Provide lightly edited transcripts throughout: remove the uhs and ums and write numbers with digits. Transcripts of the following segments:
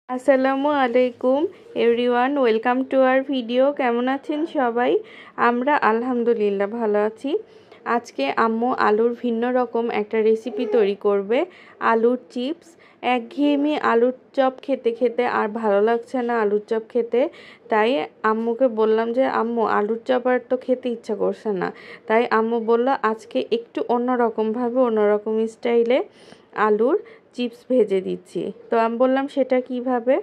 আসসালামু আলাইকুম everyone, welcome to our video. কেমন আছেন সবাই? আমরা আলহামদুলিল্লাহ ভালো আছি। আজকে আম্মু আলুর ভিন্ন রকম একটা রেসিপি তৈরি করবে, আলুর চিপস। একঘেয়েমি আলুর চপ খেতে খেতে আর ভালো লাগছে না আলুর চপ খেতে। তাই আম্মুকে বললাম যে আম্মু আলুর চপ আর তো খেতে ইচ্ছা করছে না। তাই আম্মু বলল আজকে একটু অন্যরকমভাবে অন্যরকম স্টাইলে আলুর চিপস ভেজে দিচ্ছি। তো আমি বললাম সেটা কিভাবে?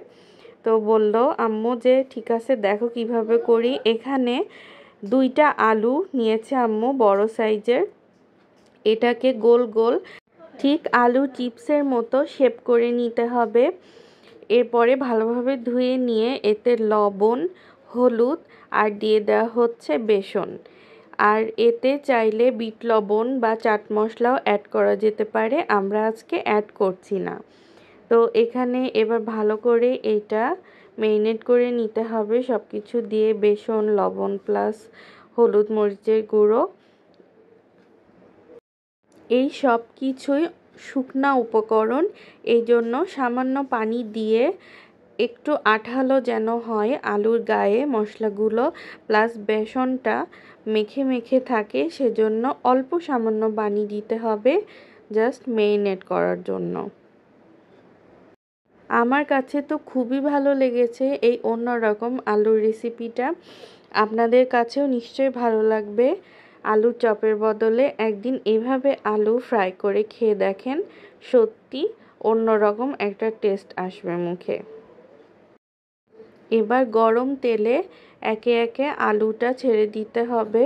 তো বলল আম্মু যে ঠিক আছে দেখো কিভাবে করি। এখানে 2টা আলু নিয়েছে আম্মু, বড় সাইজের। এটাকে গোল গোল ঠিক আলু চিপসের মতো শেপ করে নিতে হবে। এরপরে ভালোভাবে ধুয়ে নিয়ে এতে লবণ, হলুদ আর দিয়ে দেওয়া হচ্ছে বেসন। আর এতে চাইলে বিট লবণ বা চাট মশলাও অ্যাড করা যেতে পারে, আমরা আজকে অ্যাড করছি না। তো এখানে এবার ভালো করে এটা ম্যারিনেট করে নিতে হবে সব কিছু দিয়ে, বেসন, লবণ প্লাস হলুদ মরিচের গুঁড়ো। এই সব কিছুই শুকনা উপকরণ, এই জন্য সামান্য পানি দিয়ে একটু আঠালো যেন হয় আলুর গায়ে মশলাগুলো প্লাস বেসনটা মেখে মেখে থাকে, সেজন্য অল্প সামান্য পানি দিতে হবে জাস্ট ম্যারিনেট করার জন্য। আমার কাছে তো খুবই ভালো লেগেছে এই অন্যরকম আলুর রেসিপিটা। আপনাদের কাছেও নিশ্চয়ই ভালো লাগবে। আলুর চপের বদলে একদিন এভাবে আলু ফ্রাই করে খেয়ে দেখেন, সত্যি অন্যরকম একটা টেস্ট আসবে মুখে। এবার গরম তেলে একে একে আলুটা ছেড়ে দিতে হবে।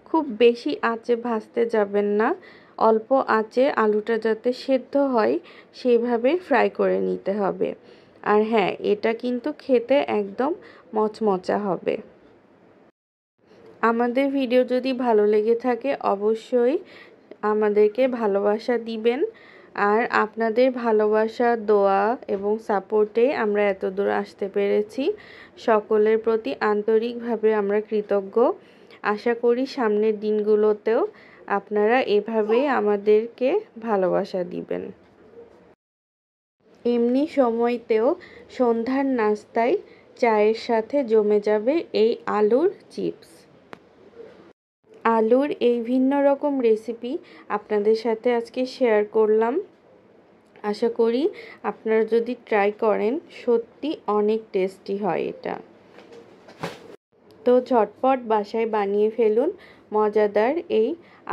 খুব বেশি আঁচে ভাজতে যাবেন না, অল্প আঁচে আলুটা যাতে সেদ্ধ হয় সেইভাবে ফ্রাই করে নিতে হবে। আর হ্যাঁ, এটা কিন্তু খেতে একদম মচমচা হবে। আমাদের ভিডিও যদি ভালো লেগে থাকে অবশ্যই আমাদেরকে ভালোবাসা দিবেন। আর আপনাদের ভালোবাসা, দোয়া এবং সাপোর্টে আমরা এত দূর আসতে পেরেছি। সকলের প্রতি আন্তরিকভাবে আমরা কৃতজ্ঞ। আশা করি সামনের দিনগুলোতেও আপনারা এভাবেই আমাদেরকে ভালোবাসা দিবেন। এমনি সময়তেও সন্ধ্যার নাস্তায় চায়ের সাথে জমে যাবে এই আলুর চিপস। আলুর এই ভিন্ন রকম রেসিপি আপনাদের সাথে আজকে শেয়ার করলাম। আশা করি আপনারা যদি ট্রাই করেন সত্যি অনেক টেস্টি হয় এটা। তো ঝটপট বাসায় বানিয়ে ফেলুন মজাদার এই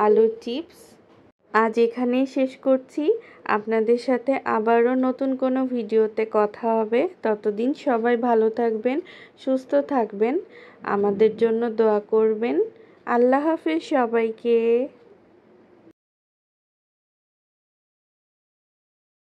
আলুর চিপস। আজ এখানেই শেষ করছি। আপনাদের সাথে আবারও নতুন কোনো ভিডিওতে কথা হবে। ততদিন সবাই ভালো থাকবেন, সুস্থ থাকবেন, আমাদের জন্য দোয়া করবেন। আল্লাহ হাফেজ সবাইকে।